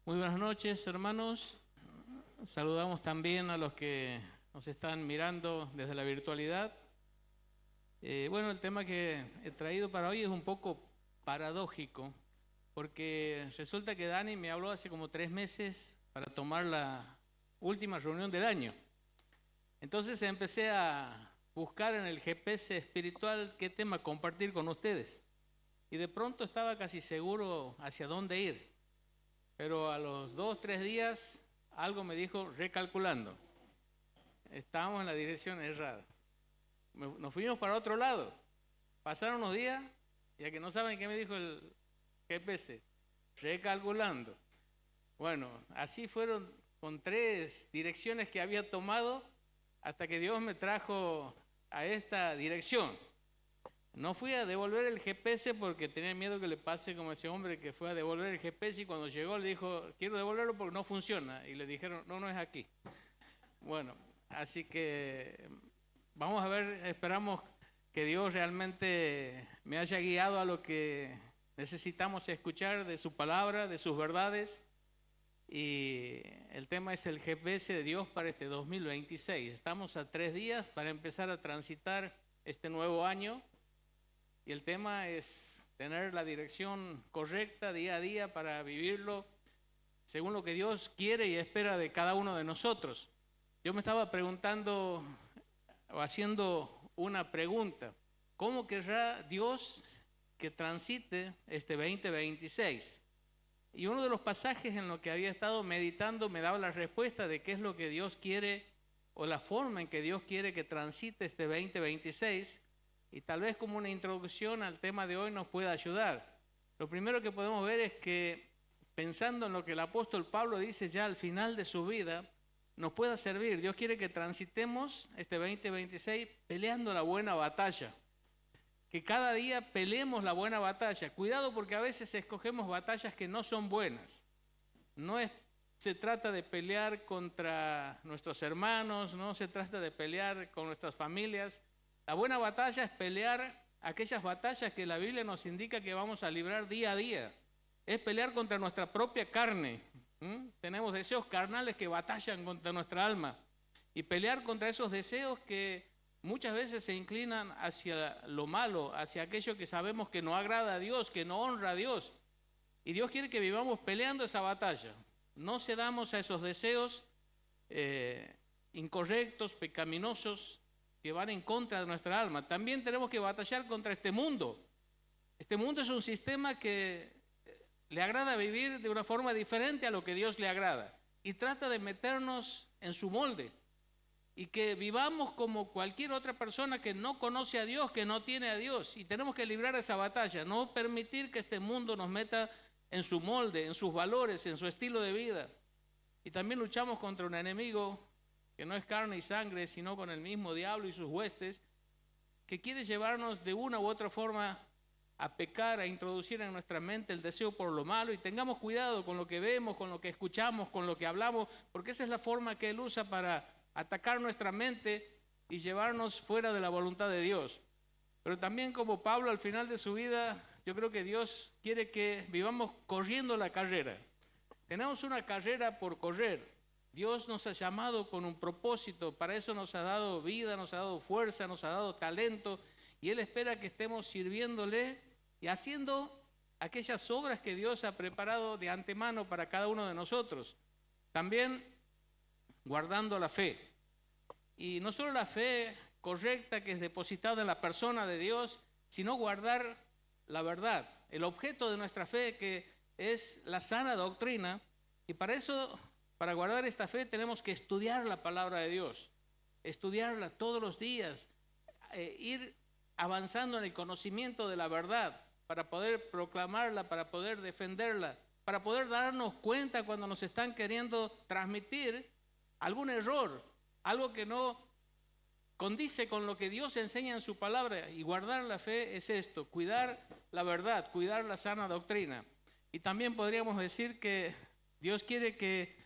Muy buenas noches, hermanos. Saludamos también a los que nos están mirando desde la virtualidad. Bueno, el tema que he traído para hoy es un poco paradójico, porque resulta que Dani me habló hace como 3 meses para tomar la última reunión del año. Entonces empecé a buscar en el GPS espiritual qué tema compartir con ustedes. Y de pronto estaba casi seguro hacia dónde ir. Pero a los 2, 3 días algo me dijo recalculando. Estábamos en la dirección errada. Nos fuimos para otro lado. Pasaron unos días, ya que no saben qué me dijo el GPS, recalculando. Bueno, así fueron con 3 direcciones que había tomado hasta que Dios me trajo a esta dirección. No fui a devolver el GPS porque tenía miedo que le pase como ese hombre que fue a devolver el GPS y cuando llegó le dijo, quiero devolverlo porque no funciona. Y le dijeron, no, no es aquí. Bueno, así que vamos a ver, esperamos que Dios realmente me haya guiado a lo que necesitamos escuchar de su palabra, de sus verdades. Y el tema es el GPS de Dios para este 2026. Estamos a 3 días para empezar a transitar este nuevo año. Y el tema es tener la dirección correcta día a día para vivirlo según lo que Dios quiere y espera de cada uno de nosotros. Yo me estaba preguntando o haciendo una pregunta. ¿Cómo querrá Dios que transite este 2026? Y uno de los pasajes en los que había estado meditando me daba la respuesta de qué es lo que Dios quiere o la forma en que Dios quiere que transite este 2026. Y tal vez como una introducción al tema de hoy nos pueda ayudar. Lo primero que podemos ver es que pensando en lo que el apóstol Pablo dice ya al final de su vida, nos pueda servir. Dios quiere que transitemos este 2026 peleando la buena batalla. Que cada día peleemos la buena batalla. Cuidado porque a veces escogemos batallas que no son buenas. Se trata de pelear contra nuestros hermanos, no se trata de pelear con nuestras familias. La buena batalla es pelear aquellas batallas que la Biblia nos indica que vamos a librar día a día. Es pelear contra nuestra propia carne. Tenemos deseos carnales que batallan contra nuestra alma. Y pelear contra esos deseos que muchas veces se inclinan hacia lo malo, hacia aquello que sabemos que no agrada a Dios, que no honra a Dios. Y Dios quiere que vivamos peleando esa batalla. No cedamos a esos deseos incorrectos, pecaminosos, que van en contra de nuestra alma. También tenemos que batallar contra este mundo. Este mundo es un sistema que le agrada vivir de una forma diferente a lo que Dios le agrada y trata de meternos en su molde y que vivamos como cualquier otra persona que no conoce a Dios, que no tiene a Dios, y tenemos que librar esa batalla, no permitir que este mundo nos meta en su molde, en sus valores, en su estilo de vida. Y también luchamos contra un enemigo que no es carne y sangre, sino con el mismo diablo y sus huestes, que quiere llevarnos de una u otra forma a pecar, a introducir en nuestra mente el deseo por lo malo, y tengamos cuidado con lo que vemos, con lo que escuchamos, con lo que hablamos, porque esa es la forma que él usa para atacar nuestra mente y llevarnos fuera de la voluntad de Dios. Pero también como Pablo al final de su vida, yo creo que Dios quiere que vivamos corriendo la carrera. Tenemos una carrera por correr. Dios nos ha llamado con un propósito, para eso nos ha dado vida, nos ha dado fuerza, nos ha dado talento, y Él espera que estemos sirviéndole y haciendo aquellas obras que Dios ha preparado de antemano para cada uno de nosotros. También guardando la fe, y no solo la fe correcta que es depositada en la persona de Dios, sino guardar la verdad, el objeto de nuestra fe que es la sana doctrina, y para eso, para guardar esta fe tenemos que estudiar la palabra de Dios, estudiarla todos los días, ir avanzando en el conocimiento de la verdad para poder proclamarla, para poder defenderla, para poder darnos cuenta cuando nos están queriendo transmitir algún error, algo que no condice con lo que Dios enseña en su palabra. Y guardar la fe es esto, cuidar la verdad, cuidar la sana doctrina. Y también podríamos decir que Dios quiere que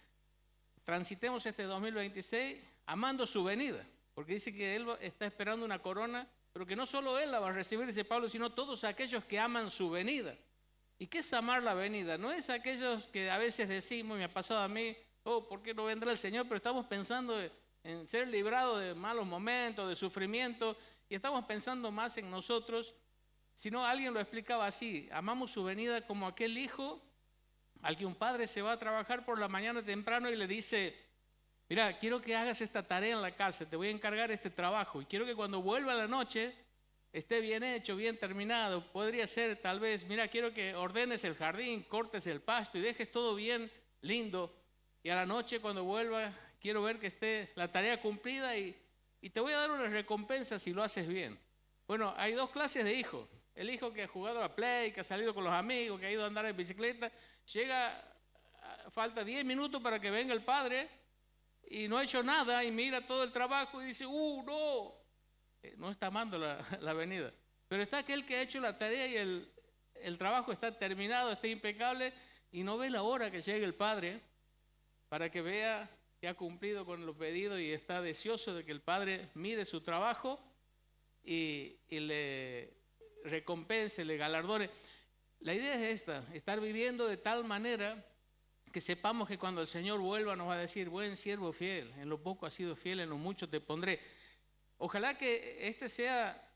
transitemos este 2026 amando su venida, porque dice que Él está esperando una corona, pero que no solo Él la va a recibir, dice Pablo, sino todos aquellos que aman su venida. ¿Y qué es amar la venida? No es aquellos que a veces decimos, y me ha pasado a mí, oh, ¿por qué no vendrá el Señor? Pero estamos pensando en ser librados de malos momentos, de sufrimiento, y estamos pensando más en nosotros. Sino alguien lo explicaba así: amamos su venida como aquel hijo al que un padre se va a trabajar por la mañana temprano y le dice: mira, quiero que hagas esta tarea en la casa, te voy a encargar este trabajo, y quiero que cuando vuelva a la noche esté bien hecho, bien terminado. Podría ser tal vez, mira, quiero que ordenes el jardín, cortes el pasto y dejes todo bien lindo, y a la noche cuando vuelva quiero ver que esté la tarea cumplida, y te voy a dar una recompensa si lo haces bien. Bueno, hay dos clases de hijos: el hijo que ha jugado a play, que ha salido con los amigos, que ha ido a andar en bicicleta, llega, falta 10 minutos para que venga el padre y no ha hecho nada, y mira todo el trabajo y dice: no, no está amando la venida. Pero está aquel que ha hecho la tarea y el trabajo está terminado, está impecable, y no ve la hora que llegue el padre para que vea que ha cumplido con los pedidos, y está deseoso de que el padre mire su trabajo y le recompense, le galardone. La idea es esta: estar viviendo de tal manera que sepamos que cuando el Señor vuelva nos va a decir: buen siervo fiel, en lo poco has sido fiel, en lo mucho te pondré. Ojalá que este sea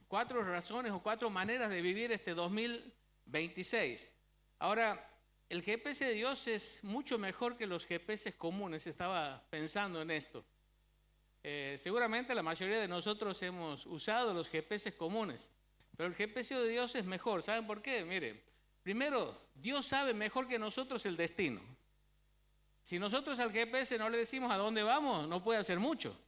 4 razones o 4 maneras de vivir este 2026. Ahora, el GPS de Dios es mucho mejor que los GPS comunes. Estaba pensando en esto. Seguramente la mayoría de nosotros hemos usado los GPS comunes, pero el GPS de Dios es mejor. ¿Saben por qué? Miren, primero, Dios sabe mejor que nosotros el destino. Si nosotros al GPS no le decimos a dónde vamos, no puede hacer mucho.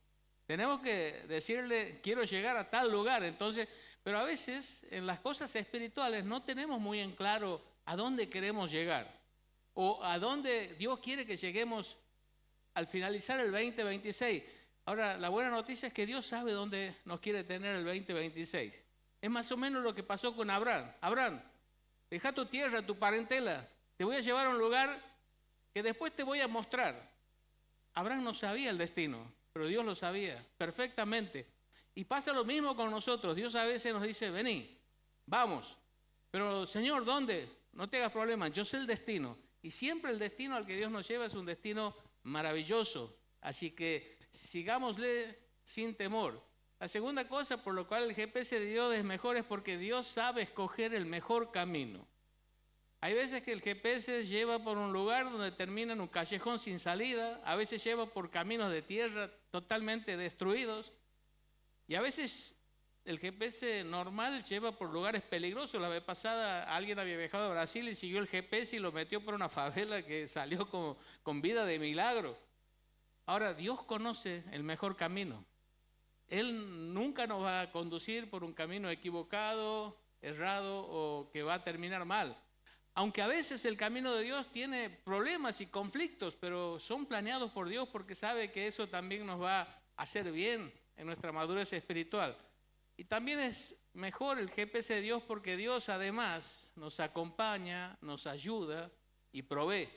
Tenemos que decirle: quiero llegar a tal lugar. Entonces, pero a veces en las cosas espirituales no tenemos muy en claro a dónde queremos llegar, o a dónde Dios quiere que lleguemos al finalizar el 2026. Ahora, la buena noticia es que Dios sabe dónde nos quiere tener el 2026. Es más o menos lo que pasó con Abraham. Abraham, deja tu tierra, tu parentela, te voy a llevar a un lugar que después te voy a mostrar. Abraham no sabía el destino, pero Dios lo sabía perfectamente. Y pasa lo mismo con nosotros. Dios a veces nos dice: vení, vamos. Pero Señor, ¿dónde? No te hagas problema, yo sé el destino. Y siempre el destino al que Dios nos lleva es un destino maravilloso. Así que sigámosle sin temor. La segunda cosa por lo cual el GPS de Dios es mejor es porque Dios sabe escoger el mejor camino. Hay veces que el GPS lleva por un lugar donde termina en un callejón sin salida, a veces lleva por caminos de tierra totalmente destruidos, y a veces el GPS normal lleva por lugares peligrosos. La vez pasada alguien había viajado a Brasil y siguió el GPS y lo metió por una favela que salió con vida de milagro. Ahora, Dios conoce el mejor camino. Él nunca nos va a conducir por un camino equivocado, errado o que va a terminar mal. Aunque a veces el camino de Dios tiene problemas y conflictos, pero son planeados por Dios porque sabe que eso también nos va a hacer bien en nuestra madurez espiritual. Y también es mejor el GPS de Dios porque Dios además nos acompaña, nos ayuda y provee.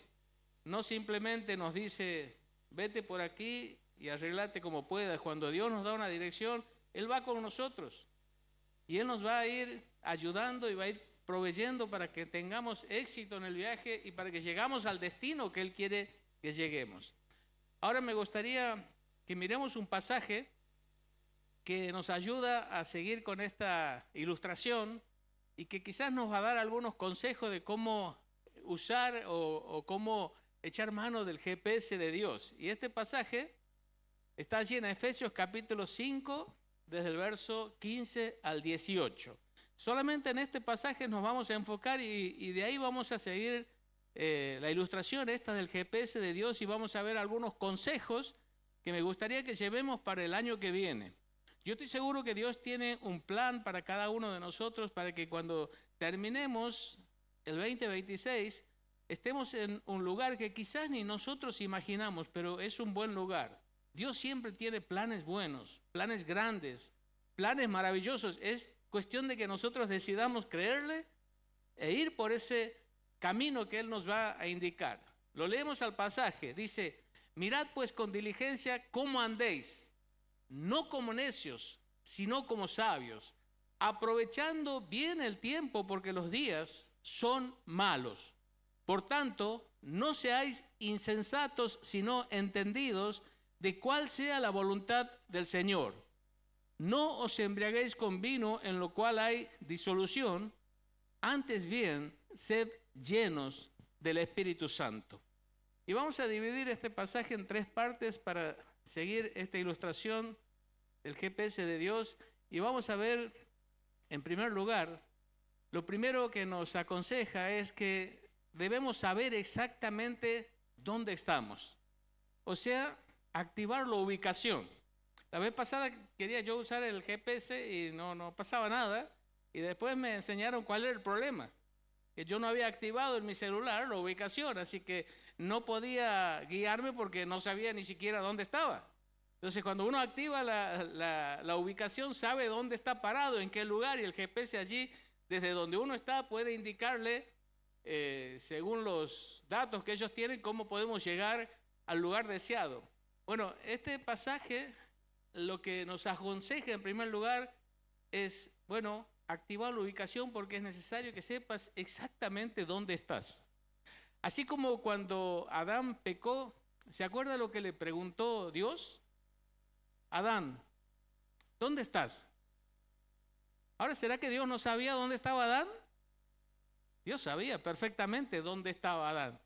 No simplemente nos dice: vete por aquí y arreglate como puedas. Cuando Dios nos da una dirección, Él va con nosotros y Él nos va a ir ayudando y va a ir proveyendo para que tengamos éxito en el viaje y para que llegamos al destino que Él quiere que lleguemos. Ahora me gustaría que miremos un pasaje que nos ayuda a seguir con esta ilustración y que quizás nos va a dar algunos consejos de cómo usar o cómo echar mano del GPS de Dios. Y este pasaje está allí en Efesios capítulo 5, desde el verso 15 al 18. Solamente en este pasaje nos vamos a enfocar y de ahí vamos a seguir la ilustración esta del GPS de Dios, y vamos a ver algunos consejos que me gustaría que llevemos para el año que viene. Yo estoy seguro que Dios tiene un plan para cada uno de nosotros para que cuando terminemos el 2026 estemos en un lugar que quizás ni nosotros imaginamos, pero es un buen lugar. Dios siempre tiene planes buenos, planes grandes, planes maravillosos. Es cuestión de que nosotros decidamos creerle e ir por ese camino que Él nos va a indicar. Lo leemos al pasaje, dice: mirad pues con diligencia cómo andéis, no como necios, sino como sabios, aprovechando bien el tiempo, porque los días son malos. Por tanto, no seáis insensatos, sino entendidos de cuál sea la voluntad del Señor. No os embriaguéis con vino, en lo cual hay disolución, antes bien, sed llenos del Espíritu Santo. Y vamos a dividir este pasaje en 3 partes para seguir esta ilustración del GPS de Dios. Y vamos a ver, en primer lugar, lo primero que nos aconseja es que debemos saber exactamente dónde estamos. O sea, activar la ubicación. La vez pasada quería yo usar el GPS y no pasaba nada. Y después me enseñaron cuál era el problema. Que yo no había activado en mi celular la ubicación, así que no podía guiarme porque no sabía ni siquiera dónde estaba. Entonces, cuando uno activa la ubicación, sabe dónde está parado, en qué lugar, y el GPS allí, desde donde uno está, puede indicarle, según los datos que ellos tienen, cómo podemos llegar al lugar deseado. Bueno, este pasaje lo que nos aconseja en primer lugar es, bueno, activar la ubicación porque es necesario que sepas exactamente dónde estás. Así como cuando Adán pecó, ¿se acuerda lo que le preguntó Dios? Adán, ¿dónde estás? Ahora, ¿será que Dios no sabía dónde estaba Adán? Dios sabía perfectamente dónde estaba Adán.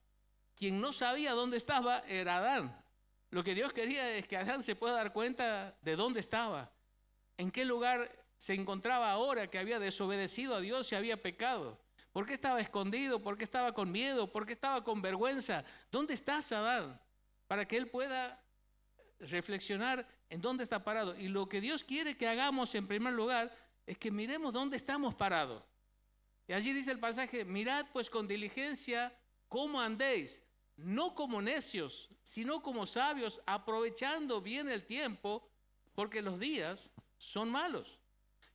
Quien no sabía dónde estaba era Adán. Lo que Dios quería es que Adán se pueda dar cuenta de dónde estaba, en qué lugar se encontraba ahora que había desobedecido a Dios y había pecado. ¿Por qué estaba escondido? ¿Por qué estaba con miedo? ¿Por qué estaba con vergüenza? ¿Dónde estás, Adán? Para que él pueda reflexionar en dónde está parado. Y lo que Dios quiere que hagamos en primer lugar es que miremos dónde estamos parados. Y allí dice el pasaje, mirad pues con diligencia cómo andéis, no como necios, sino como sabios, aprovechando bien el tiempo, porque los días son malos.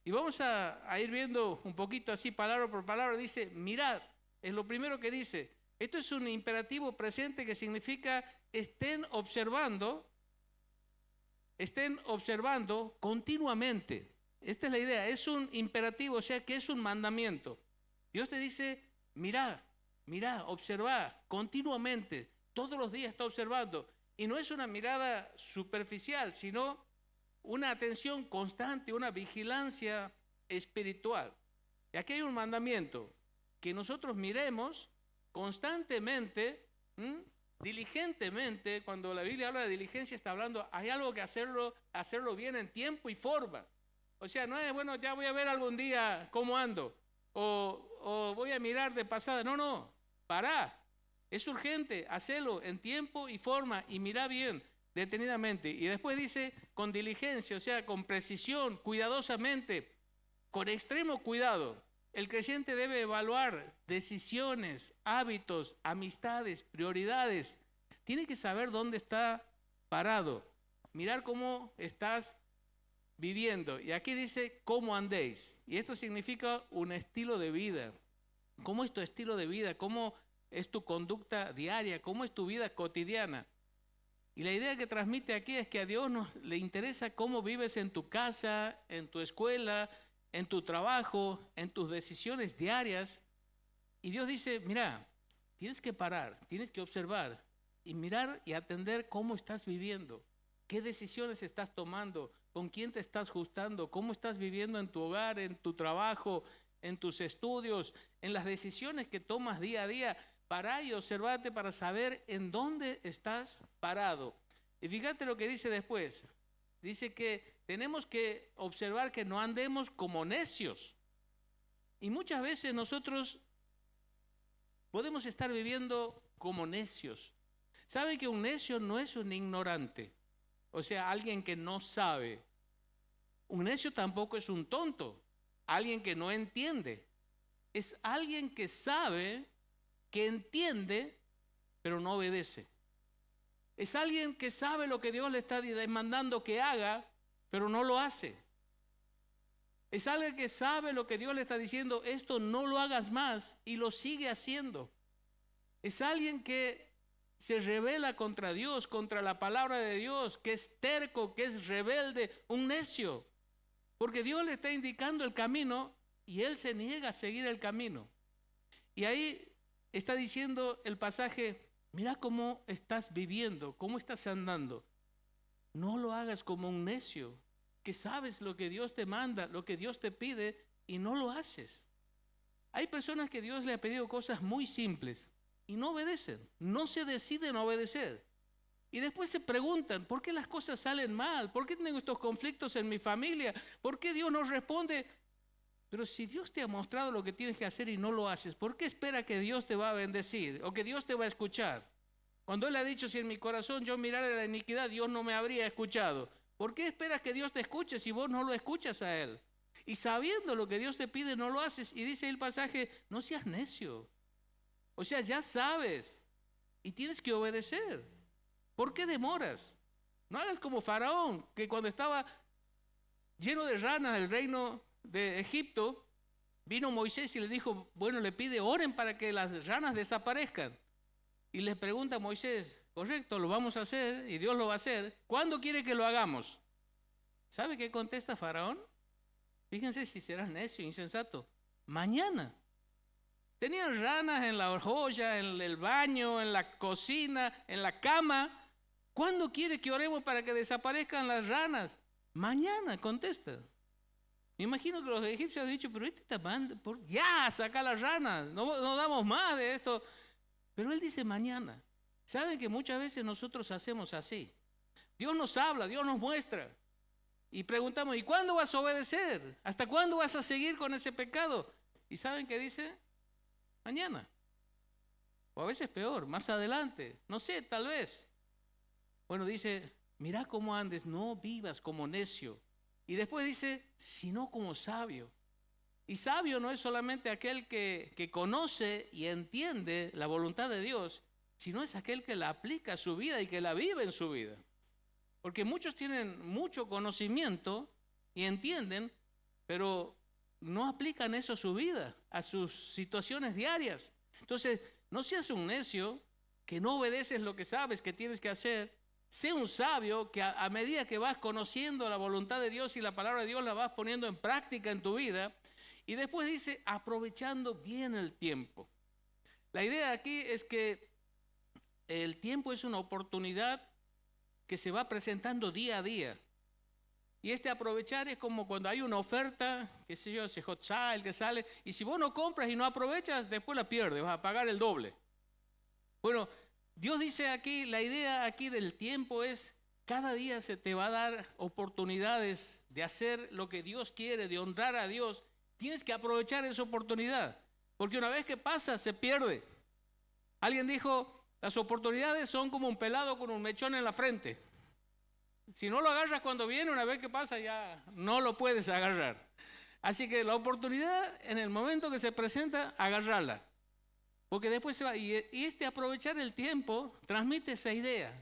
Y vamos a ir viendo un poquito así, palabra por palabra. Dice, mirad, es lo primero que dice. Esto es un imperativo presente que significa estén observando continuamente. Esta es la idea, es un imperativo, o sea que es un mandamiento. Dios te dice, mirá, observa continuamente, todos los días está observando. Y no es una mirada superficial, sino una atención constante, una vigilancia espiritual. Y aquí hay un mandamiento, que nosotros miremos constantemente, diligentemente. Cuando la Biblia habla de diligencia está hablando, hay algo que hacerlo bien en tiempo y forma. O sea, no es, bueno, ya voy a ver algún día cómo ando, o voy a mirar de pasada. No, pará. Es urgente, hacelo en tiempo y forma y mirá bien, detenidamente. Y después dice con diligencia, o sea, con precisión, cuidadosamente, con extremo cuidado. El creyente debe evaluar decisiones, hábitos, amistades, prioridades. Tiene que saber dónde está parado, mirar cómo estás viviendo. Y aquí dice cómo andéis. Y esto significa un estilo de vida. ¿Cómo es tu estilo de vida? ¿Cómo es tu conducta diaria? ¿Cómo es tu vida cotidiana? Y la idea que transmite aquí es que a Dios le interesa cómo vives en tu casa, en tu escuela, en tu trabajo, en tus decisiones diarias. Y Dios dice, mira, tienes que parar, tienes que observar y mirar y atender cómo estás viviendo, qué decisiones estás tomando, con quién te estás juntando, cómo estás viviendo en tu hogar, en tu trabajo, en tus estudios, en las decisiones que tomas día a día. Pará y observate para saber en dónde estás parado. Y fíjate lo que dice después. Dice que tenemos que observar que no andemos como necios. Y muchas veces nosotros podemos estar viviendo como necios. ¿Sabe que un necio no es un ignorante? O sea, alguien que no sabe. Un necio tampoco es un tonto, alguien que no entiende. Es alguien que sabe, que entiende, pero no obedece. Es alguien que sabe lo que Dios le está demandando que haga, pero no lo hace. Es alguien que sabe lo que Dios le está diciendo, esto no lo hagas más, y lo sigue haciendo. Es alguien que se rebela contra Dios, contra la palabra de Dios, que es terco, que es rebelde, un necio. Porque Dios le está indicando el camino y él se niega a seguir el camino. Y ahí está diciendo el pasaje, mira cómo estás viviendo, cómo estás andando. No lo hagas como un necio, que sabes lo que Dios te manda, lo que Dios te pide y no lo haces. Hay personas que Dios le ha pedido cosas muy simples y no obedecen, no se deciden a obedecer. Y después se preguntan, ¿por qué las cosas salen mal? ¿Por qué tengo estos conflictos en mi familia? ¿Por qué Dios no responde? Pero si Dios te ha mostrado lo que tienes que hacer y no lo haces, ¿por qué espera que Dios te va a bendecir o que Dios te va a escuchar? Cuando Él ha dicho, si en mi corazón yo mirara la iniquidad, Dios no me habría escuchado. ¿Por qué esperas que Dios te escuche si vos no lo escuchas a Él? Y sabiendo lo que Dios te pide, no lo haces. Y dice el pasaje, no seas necio. O sea, ya sabes y tienes que obedecer. ¿Por qué demoras? No hagas como Faraón, que cuando estaba lleno de ranas el reino de Egipto, vino Moisés y le dijo, bueno, le pide, oren para que las ranas desaparezcan. Y le pregunta a Moisés, correcto, lo vamos a hacer y Dios lo va a hacer. ¿Cuándo quiere que lo hagamos? ¿Sabe qué contesta Faraón? Fíjense si serás necio, insensato. Mañana. Tenían ranas en la olla, en el baño, en la cocina, en la cama. ¿Cuándo quiere que oremos para que desaparezcan las ranas? Mañana, contesta. Me imagino que los egipcios han dicho, pero este está mal, ya, saca las ranas, no damos más de esto. Pero él dice mañana. ¿Saben que muchas veces nosotros hacemos así? Dios nos habla, Dios nos muestra. Y preguntamos, ¿y cuándo vas a obedecer? ¿Hasta cuándo vas a seguir con ese pecado? ¿Y saben qué dice? Mañana. O a veces peor, más adelante. No sé, tal vez. Bueno, dice, mira cómo andes, no vivas como necio. Y después dice, sino como sabio. Y sabio no es solamente aquel que conoce y entiende la voluntad de Dios, sino es aquel que la aplica a su vida y que la vive en su vida. Porque muchos tienen mucho conocimiento y entienden, pero no aplican eso a su vida, a sus situaciones diarias. Entonces, no seas un necio que no obedeces lo que sabes que tienes que hacer. Sé un sabio que a medida que vas conociendo la voluntad de Dios y la palabra de Dios la vas poniendo en práctica en tu vida. Y después dice, aprovechando bien el tiempo. La idea aquí es que el tiempo es una oportunidad que se va presentando día a día. Y aprovechar es como cuando hay una oferta, qué sé yo, ese hot sale que sale, y si vos no compras y no aprovechas, después la pierdes, vas a pagar el doble. Bueno, Dios dice aquí, la idea aquí del tiempo es, cada día se te va a dar oportunidades de hacer lo que Dios quiere, de honrar a Dios. Tienes que aprovechar esa oportunidad, porque una vez que pasa, se pierde. Alguien dijo, las oportunidades son como un pelado con un mechón en la frente. Si no lo agarras cuando viene, una vez que pasa ya no lo puedes agarrar. Así que la oportunidad, en el momento que se presenta, agarrarla. Porque después se va. Y aprovechar el tiempo transmite esa idea.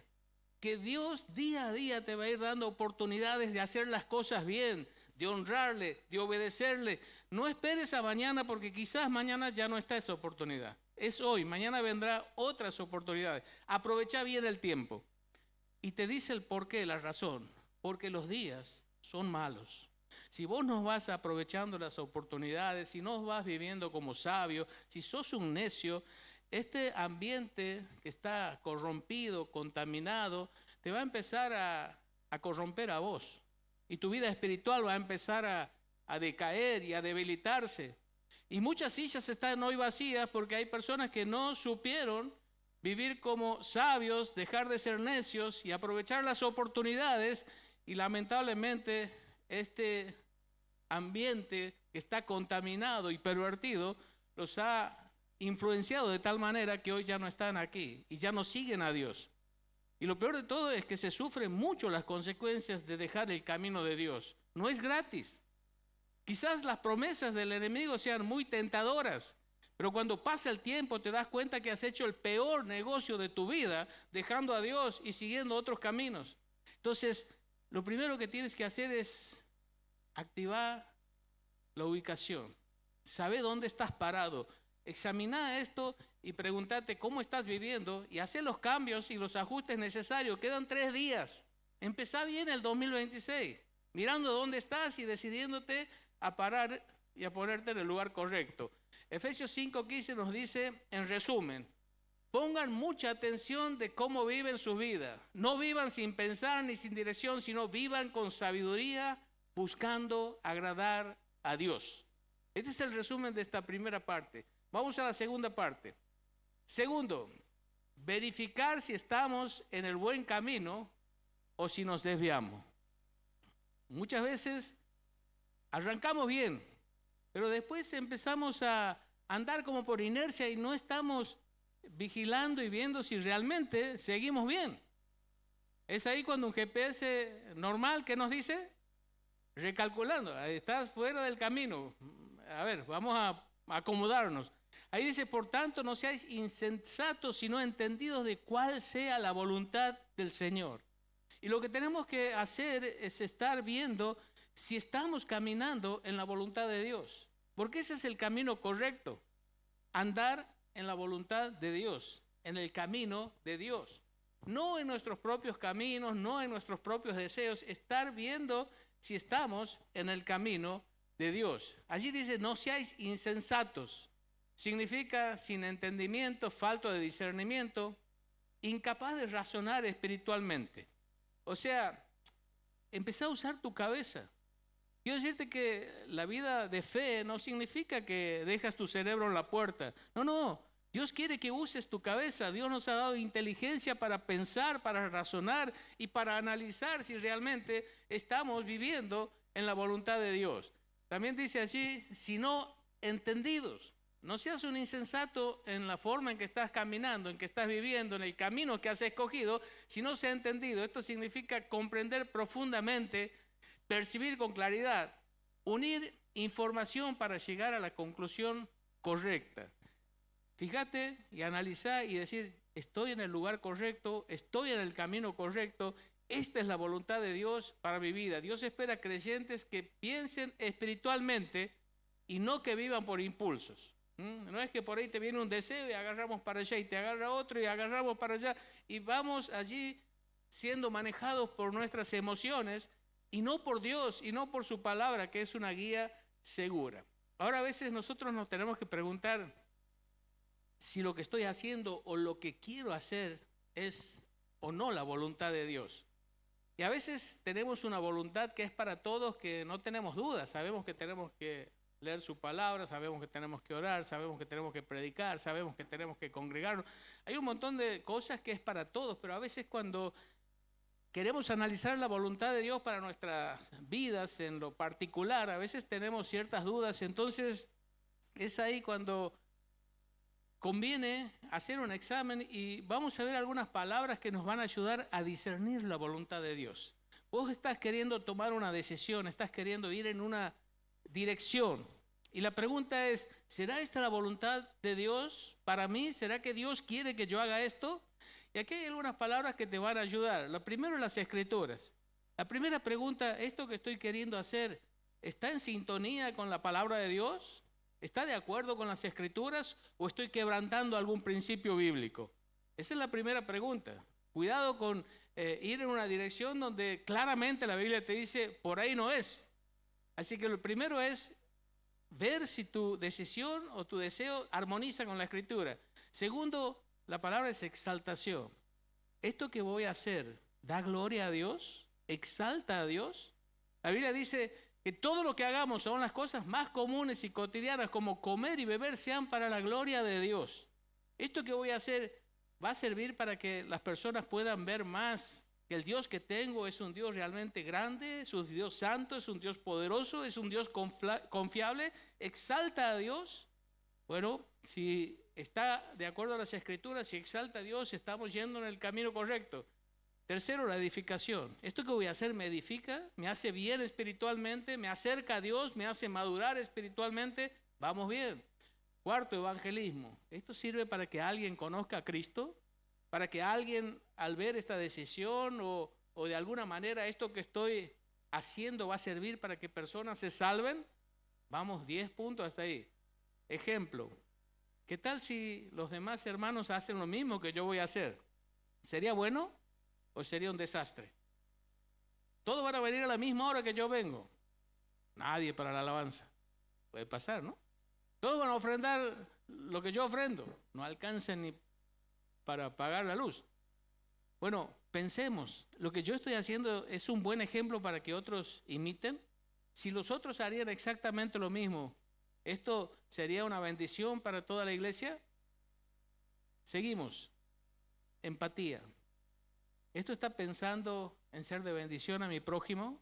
Que Dios día a día te va a ir dando oportunidades de hacer las cosas bien, de honrarle, de obedecerle. No esperes a mañana porque quizás mañana ya no está esa oportunidad. Es hoy, mañana vendrá otras oportunidades. Aprovecha bien el tiempo. Y te dice el porqué, la razón. Porque los días son malos. Si vos no vas aprovechando las oportunidades, si no vas viviendo como sabio, si sos un necio, este ambiente que está corrompido, contaminado, te va a empezar a corromper a vos. Y tu vida espiritual va a empezar a decaer y a debilitarse. Y muchas sillas están hoy vacías porque hay personas que no supieron vivir como sabios, dejar de ser necios y aprovechar las oportunidades. Y lamentablemente este ambiente que está contaminado y pervertido los ha influenciado de tal manera que hoy ya no están aquí y ya no siguen a Dios. Y lo peor de todo es que se sufren mucho las consecuencias de dejar el camino de Dios. No es gratis. Quizás las promesas del enemigo sean muy tentadoras, pero cuando pasa el tiempo te das cuenta que has hecho el peor negocio de tu vida, dejando a Dios y siguiendo otros caminos. Entonces, lo primero que tienes que hacer es activar la ubicación. Sabe dónde estás parado. Examina esto y pregúntate cómo estás viviendo y hacer los cambios y los ajustes necesarios. Quedan 3 días. Empezá bien el 2026, mirando dónde estás y decidiéndote a parar y a ponerte en el lugar correcto. Efesios 5:15 nos dice, en resumen, pongan mucha atención de cómo viven su vida. No vivan sin pensar ni sin dirección, sino vivan con sabiduría, buscando agradar a Dios. Este es el resumen de esta primera parte. Vamos a la segunda parte. Segundo, verificar si estamos en el buen camino o si nos desviamos. Muchas veces arrancamos bien, pero después empezamos a andar como por inercia y no estamos vigilando y viendo si realmente seguimos bien. Es ahí cuando un GPS normal, ¿qué nos dice? Recalculando, estás fuera del camino. A ver, vamos a acomodarnos. Ahí dice, por tanto, no seáis insensatos, sino entendidos de cuál sea la voluntad del Señor. Y lo que tenemos que hacer es estar viendo si estamos caminando en la voluntad de Dios. Porque ese es el camino correcto. Andar en la voluntad de Dios, en el camino de Dios. No en nuestros propios caminos, no en nuestros propios deseos. Estar viendo si estamos en el camino de Dios. Allí dice, no seáis insensatos. Significa sin entendimiento, falto de discernimiento, incapaz de razonar espiritualmente. O sea, empezá a usar tu cabeza. Quiero decirte que la vida de fe no significa que dejas tu cerebro en la puerta. No. Dios quiere que uses tu cabeza. Dios nos ha dado inteligencia para pensar, para razonar y para analizar si realmente estamos viviendo en la voluntad de Dios. También dice allí, si no entendidos. No seas un insensato en la forma en que estás caminando, en que estás viviendo, en el camino que has escogido, si no se ha entendido. Esto significa comprender profundamente, percibir con claridad, unir información para llegar a la conclusión correcta. Fíjate y analizar y decir, estoy en el lugar correcto, estoy en el camino correcto, esta es la voluntad de Dios para mi vida. Dios espera creyentes que piensen espiritualmente y no que vivan por impulsos. No es que por ahí te viene un deseo y agarramos para allá y te agarra otro y agarramos para allá y vamos allí siendo manejados por nuestras emociones y no por Dios y no por su palabra, que es una guía segura. Ahora a veces nosotros nos tenemos que preguntar si lo que estoy haciendo o lo que quiero hacer es o no la voluntad de Dios. Y a veces tenemos una voluntad que es para todos, que no tenemos dudas, sabemos que tenemos que leer su palabra, sabemos que tenemos que orar, sabemos que tenemos que predicar, sabemos que tenemos que congregarnos. Hay un montón de cosas que es para todos, pero a veces cuando queremos analizar la voluntad de Dios para nuestras vidas en lo particular, a veces tenemos ciertas dudas, entonces es ahí cuando conviene hacer un examen y vamos a ver algunas palabras que nos van a ayudar a discernir la voluntad de Dios. Vos estás queriendo tomar una decisión, estás queriendo ir en una dirección. Y la pregunta es, ¿será esta la voluntad de Dios para mí? ¿Será que Dios quiere que yo haga esto? Y aquí hay algunas palabras que te van a ayudar. Lo primero es las Escrituras. La primera pregunta, ¿esto que estoy queriendo hacer está en sintonía con la palabra de Dios? ¿Está de acuerdo con las Escrituras o estoy quebrantando algún principio bíblico? Esa es la primera pregunta. Cuidado con ir en una dirección donde claramente la Biblia te dice, por ahí no es. Así que lo primero es ver si tu decisión o tu deseo armoniza con la Escritura. Segundo, la palabra es exaltación. ¿Esto que voy a hacer da gloria a Dios? ¿Exalta a Dios? La Biblia dice que todo lo que hagamos, son las cosas más comunes y cotidianas, como comer y beber, sean para la gloria de Dios. ¿Esto que voy a hacer va a servir para que las personas puedan ver más que el Dios que tengo es un Dios realmente grande, es un Dios santo, es un Dios poderoso, es un Dios confiable? ¿Exalta a Dios? Bueno, si está de acuerdo a las Escrituras, si exalta a Dios, estamos yendo en el camino correcto. Tercero, la edificación. ¿Esto que voy a hacer me edifica? ¿Me hace bien espiritualmente? ¿Me acerca a Dios? ¿Me hace madurar espiritualmente? Vamos bien. Cuarto, evangelismo. ¿Esto sirve para que alguien conozca a Cristo? ¿Para que alguien al ver esta decisión o de alguna manera esto que estoy haciendo va a servir para que personas se salven? Vamos, 10 puntos hasta ahí. Ejemplo, ¿qué tal si los demás hermanos hacen lo mismo que yo voy a hacer? ¿Sería bueno o sería un desastre? ¿Todos van a venir a la misma hora que yo vengo? Nadie para la alabanza. Puede pasar, ¿no? Todos van a ofrendar lo que yo ofrendo. No alcanzan ni para pagar la luz. Bueno, pensemos, lo que yo estoy haciendo es un buen ejemplo para que otros imiten. Si los otros harían exactamente lo mismo, ¿esto sería una bendición para toda la iglesia? Seguimos. Empatía. ¿Esto está pensando en ser de bendición a mi prójimo?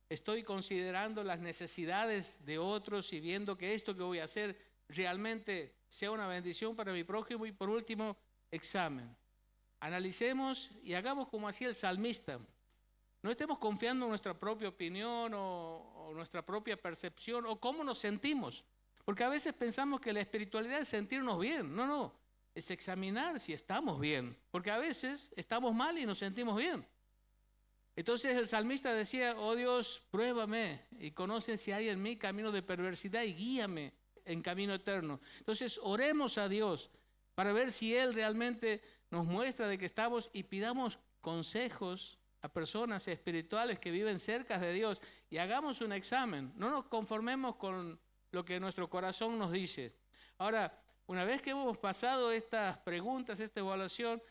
¿Estoy considerando las necesidades de otros y viendo que esto que voy a hacer realmente sea una bendición para mi prójimo? Y por último, examen. Analicemos y hagamos como hacía el salmista. No estemos confiando en nuestra propia opinión o nuestra propia percepción o cómo nos sentimos. Porque a veces pensamos que la espiritualidad es sentirnos bien. No, no. Es examinar si estamos bien. Porque a veces estamos mal y nos sentimos bien. Entonces el salmista decía, oh Dios, pruébame y conoce si hay en mí camino de perversidad y guíame en camino eterno. Entonces oremos a Dios para ver si Él realmente nos muestra de que estamos y pidamos consejos a personas espirituales que viven cerca de Dios y hagamos un examen. No nos conformemos con lo que nuestro corazón nos dice. Ahora, una vez que hemos pasado estas preguntas, esta evaluación,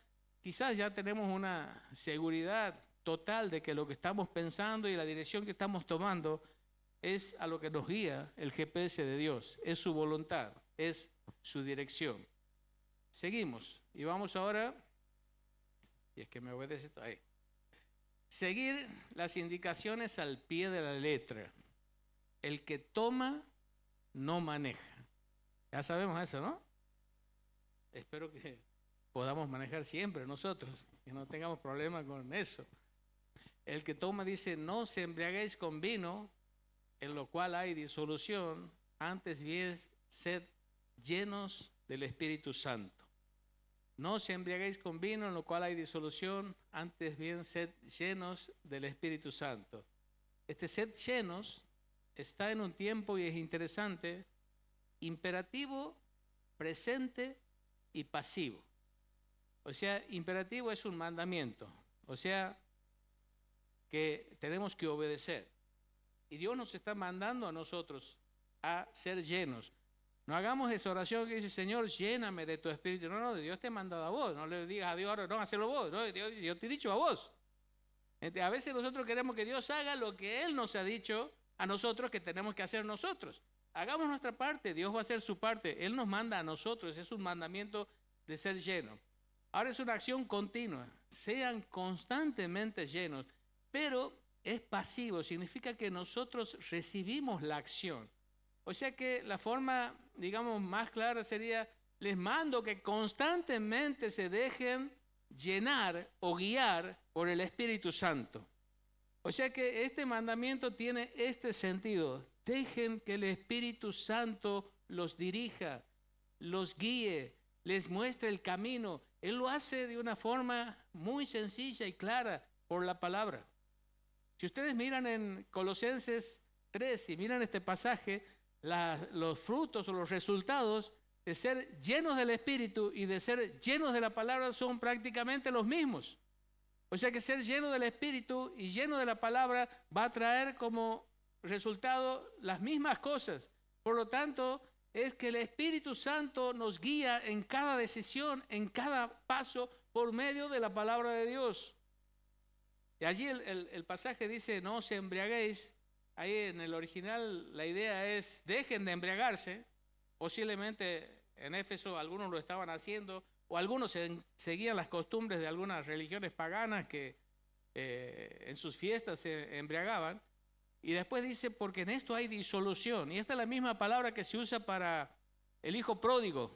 quizás ya tenemos una seguridad total de que lo que estamos pensando y la dirección que estamos tomando es a lo que nos guía el GPS de Dios, es su voluntad, es su dirección. Seguimos y vamos ahora, y es que me obedece esto ahí, seguir las indicaciones al pie de la letra. El que toma no maneja. Ya sabemos eso, ¿no? Espero que podamos manejar siempre nosotros, que no tengamos problemas con eso. El que toma dice, no se embriaguéis con vino, en lo cual hay disolución, antes bien sed llenos del Espíritu Santo. No se embriaguéis con vino, en lo cual hay disolución, antes bien sed llenos del Espíritu Santo. Este sed llenos está en un tiempo, y es interesante, imperativo, presente y pasivo. O sea, imperativo es un mandamiento, o sea, que tenemos que obedecer. Y Dios nos está mandando a nosotros a ser llenos. No hagamos esa oración que dice, Señor, lléname de tu espíritu. No, Dios te ha mandado a vos. No le digas a Dios ahora, no, hacelo vos. No, Dios te ha dicho a vos. A veces nosotros queremos que Dios haga lo que Él nos ha dicho a nosotros que tenemos que hacer nosotros. Hagamos nuestra parte, Dios va a hacer su parte. Él nos manda a nosotros, es un mandamiento de ser lleno. Ahora es una acción continua. Sean constantemente llenos. Pero es pasivo, significa que nosotros recibimos la acción. O sea que la forma, digamos, más clara sería, les mando que constantemente se dejen llenar o guiar por el Espíritu Santo. O sea que este mandamiento tiene este sentido. Dejen que el Espíritu Santo los dirija, los guíe, les muestre el camino. Él lo hace de una forma muy sencilla y clara por la palabra. Si ustedes miran en Colosenses 3 y miran este pasaje, los frutos o los resultados de ser llenos del Espíritu y de ser llenos de la palabra son prácticamente los mismos. O sea que ser lleno del Espíritu y lleno de la palabra va a traer como resultado las mismas cosas. Por lo tanto, es que el Espíritu Santo nos guía en cada decisión, en cada paso, por medio de la palabra de Dios. Y allí el pasaje dice, no os embriaguéis. Ahí en el original la idea es, dejen de embriagarse. Posiblemente en Éfeso algunos lo estaban haciendo, o algunos seguían las costumbres de algunas religiones paganas que en sus fiestas se embriagaban. Y después dice, porque en esto hay disolución. Y esta es la misma palabra que se usa para el hijo pródigo.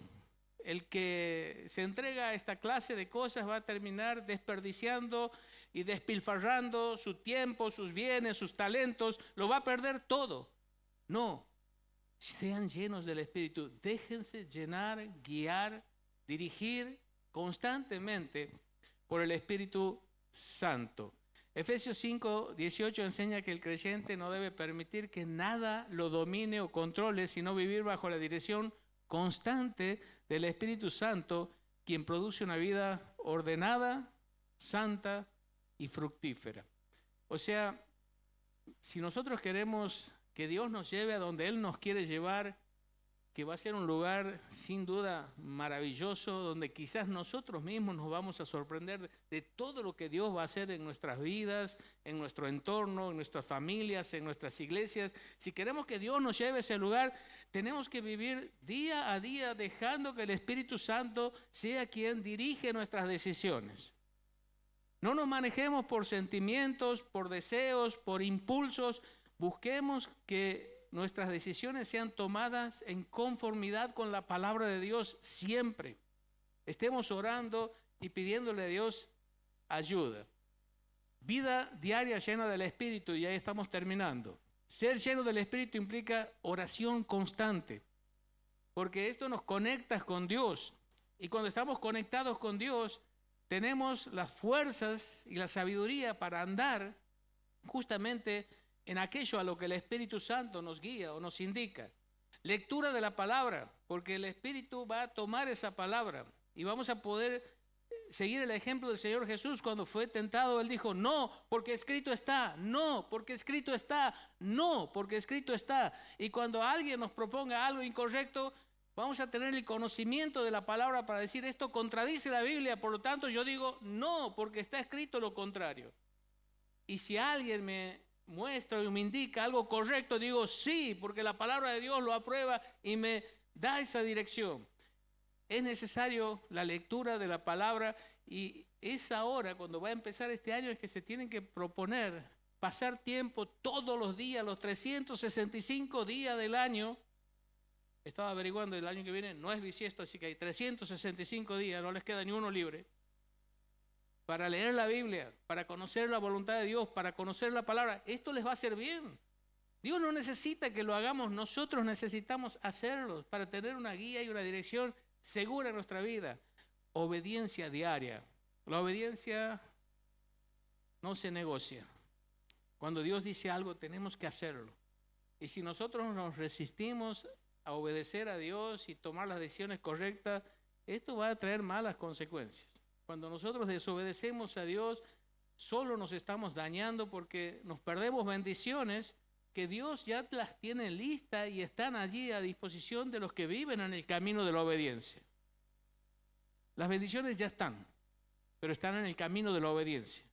El que se entrega a esta clase de cosas va a terminar desperdiciando y despilfarrando su tiempo, sus bienes, sus talentos, lo va a perder todo. No, sean llenos del Espíritu, déjense llenar, guiar, dirigir constantemente por el Espíritu Santo. Efesios 5:18 enseña que el creyente no debe permitir que nada lo domine o controle, sino vivir bajo la dirección constante del Espíritu Santo, quien produce una vida ordenada, santa y fructífera. O sea, si nosotros queremos que Dios nos lleve a donde Él nos quiere llevar, que va a ser un lugar sin duda maravilloso, donde quizás nosotros mismos nos vamos a sorprender de todo lo que Dios va a hacer en nuestras vidas, en nuestro entorno, en nuestras familias, en nuestras iglesias. Si queremos que Dios nos lleve a ese lugar, tenemos que vivir día a día dejando que el Espíritu Santo sea quien dirige nuestras decisiones. No nos manejemos por sentimientos, por deseos, por impulsos. Busquemos que nuestras decisiones sean tomadas en conformidad con la palabra de Dios siempre. Estemos orando y pidiéndole a Dios ayuda. Vida diaria llena del Espíritu, y ahí estamos terminando. Ser lleno del Espíritu implica oración constante, porque esto nos conecta con Dios. Y cuando estamos conectados con Dios, tenemos las fuerzas y la sabiduría para andar justamente en aquello a lo que el Espíritu Santo nos guía o nos indica. Lectura de la palabra, porque el Espíritu va a tomar esa palabra y vamos a poder seguir el ejemplo del Señor Jesús. Cuando fue tentado, Él dijo, no, porque escrito está, no, porque escrito está, no, porque escrito está. Y cuando alguien nos proponga algo incorrecto, vamos a tener el conocimiento de la palabra para decir, esto contradice la Biblia, por lo tanto yo digo, no, porque está escrito lo contrario. Y si alguien me muestra y me indica algo correcto, digo sí, porque la palabra de Dios lo aprueba y me da esa dirección. Es necesario la lectura de la palabra, y es ahora, cuando va a empezar este año, es que se tienen que proponer pasar tiempo todos los días, los 365 días del año. Estaba averiguando, el año que viene no es bisiesto, así que hay 365 días, no les queda ni uno libre, para leer la Biblia, para conocer la voluntad de Dios, para conocer la palabra. Esto les va a hacer bien. Dios no necesita que lo hagamos, nosotros necesitamos hacerlo para tener una guía y una dirección segura en nuestra vida. Obediencia diaria. La obediencia no se negocia. Cuando Dios dice algo, tenemos que hacerlo. Y si nosotros nos resistimos a obedecer a Dios y tomar las decisiones correctas, esto va a traer malas consecuencias. Cuando nosotros desobedecemos a Dios, solo nos estamos dañando, porque nos perdemos bendiciones que Dios ya las tiene listas y están allí a disposición de los que viven en el camino de la obediencia. Las bendiciones ya están, pero están en el camino de la obediencia.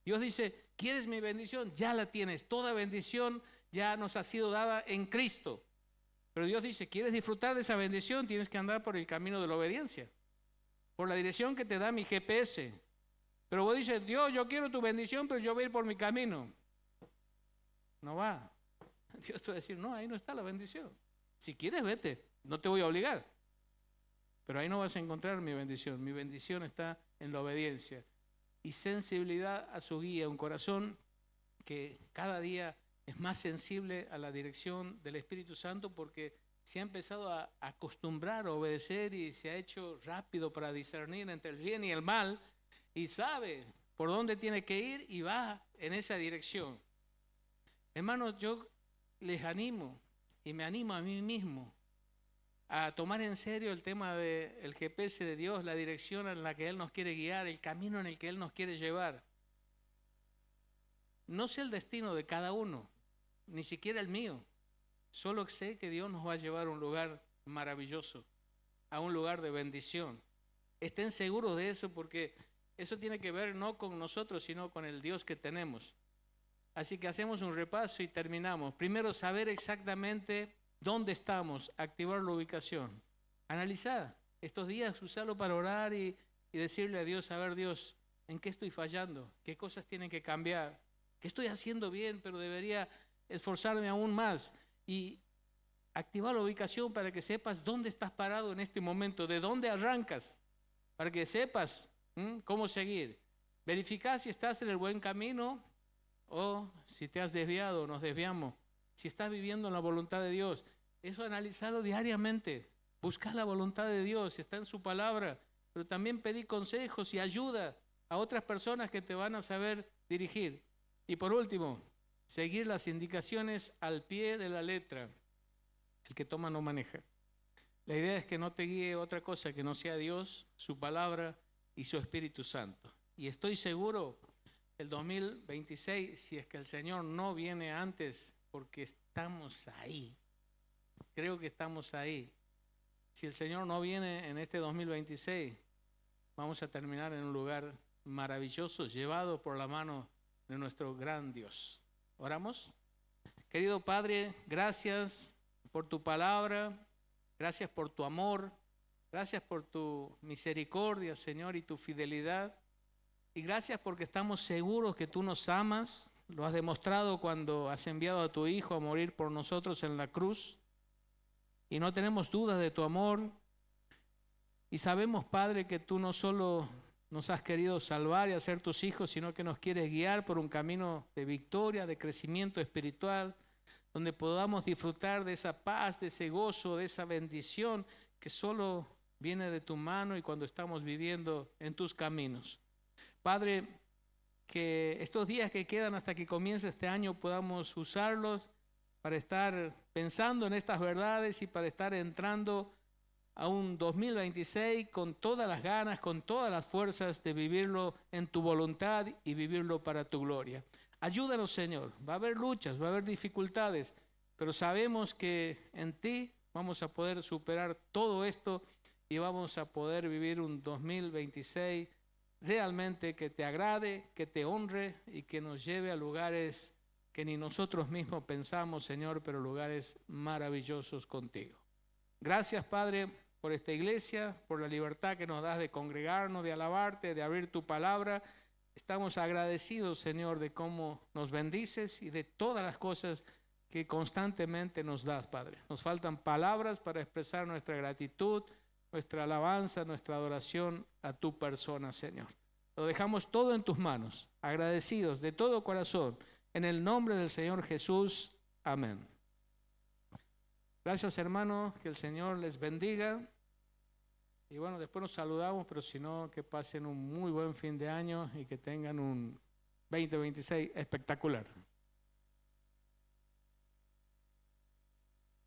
Dios dice, ¿quieres mi bendición? Ya la tienes. Toda bendición ya nos ha sido dada en Cristo. Pero Dios dice, ¿quieres disfrutar de esa bendición? Tienes que andar por el camino de la obediencia, por la dirección que te da mi GPS. Pero vos dices, Dios, yo quiero tu bendición, pero yo voy a ir por mi camino. No va. Dios te va a decir, no, ahí no está la bendición. Si quieres, vete, no te voy a obligar. Pero ahí no vas a encontrar mi bendición. Mi bendición está en la obediencia y sensibilidad a su guía, un corazón que cada día es más sensible a la dirección del Espíritu Santo, porque se ha empezado a acostumbrar a obedecer y se ha hecho rápido para discernir entre el bien y el mal, y sabe por dónde tiene que ir y va en esa dirección. Hermanos, yo les animo y me animo a mí mismo a tomar en serio el tema del GPS de Dios, la dirección en la que Él nos quiere guiar, el camino en el que Él nos quiere llevar. No sé el destino de cada uno, ni siquiera el mío. Solo sé que Dios nos va a llevar a un lugar maravilloso, a un lugar de bendición. Estén seguros de eso, porque eso tiene que ver no con nosotros, sino con el Dios que tenemos. Así que hacemos un repaso y terminamos. Primero, saber exactamente dónde estamos, activar la ubicación. Analizar estos días, usarlo para orar y decirle a Dios, a ver Dios, ¿en qué estoy fallando? ¿Qué cosas tienen que cambiar? ¿Qué estoy haciendo bien, pero debería esforzarme aún más? Y activar la ubicación para que sepas dónde estás parado en este momento, de dónde arrancas, para que sepas cómo seguir. Verificar si estás en el buen camino o si te has desviado o nos desviamos. Si estás viviendo en la voluntad de Dios, eso analizarlo diariamente. Buscar la voluntad de Dios, está en su palabra, pero también pedir consejos y ayuda a otras personas que te van a saber dirigir. Y por último, seguir las indicaciones al pie de la letra. El que toma no maneja. La idea es que no te guíe otra cosa que no sea Dios, su palabra y su Espíritu Santo. Y estoy seguro, el 2026, si es que el Señor no viene antes, porque estamos ahí. Creo que estamos ahí. si el Señor no viene en este 2026, vamos a terminar en un lugar maravilloso, llevado por la mano de nuestro gran Dios. ¿Oramos? Querido Padre, gracias por tu palabra, gracias por tu amor, gracias por tu misericordia, Señor, y tu fidelidad. Y gracias porque estamos seguros que tú nos amas. Lo has demostrado cuando has enviado a tu Hijo a morir por nosotros en la cruz. Y no tenemos dudas de tu amor. Y sabemos, Padre, que tú no solo nos has querido salvar y hacer tus hijos, sino que nos quieres guiar por un camino de victoria, de crecimiento espiritual, donde podamos disfrutar de esa paz, de ese gozo, de esa bendición que solo viene de tu mano y cuando estamos viviendo en tus caminos. Padre, que estos días que quedan hasta que comience este año podamos usarlos para estar pensando en estas verdades y para estar entrando a un 2026 con todas las ganas, con todas las fuerzas de vivirlo en tu voluntad y vivirlo para tu gloria. Ayúdanos, Señor. Va a haber luchas, va a haber dificultades, pero sabemos que en ti vamos a poder superar todo esto y vamos a poder vivir un 2026 realmente que te agrade, que te honre y que nos lleve a lugares que ni nosotros mismos pensamos, Señor, pero lugares maravillosos contigo. Gracias, Padre, por esta iglesia, por la libertad que nos das de congregarnos, de alabarte, de abrir tu palabra. Estamos agradecidos, Señor, de cómo nos bendices y de todas las cosas que constantemente nos das, Padre. Nos faltan palabras para expresar nuestra gratitud, nuestra alabanza, nuestra adoración a tu persona, Señor. Lo dejamos todo en tus manos, agradecidos de todo corazón, en el nombre del Señor Jesús. Amén. Gracias, hermanos, que el Señor les bendiga. Y bueno, después nos saludamos, pero si no, que pasen un muy buen fin de año y que tengan un 2026 espectacular.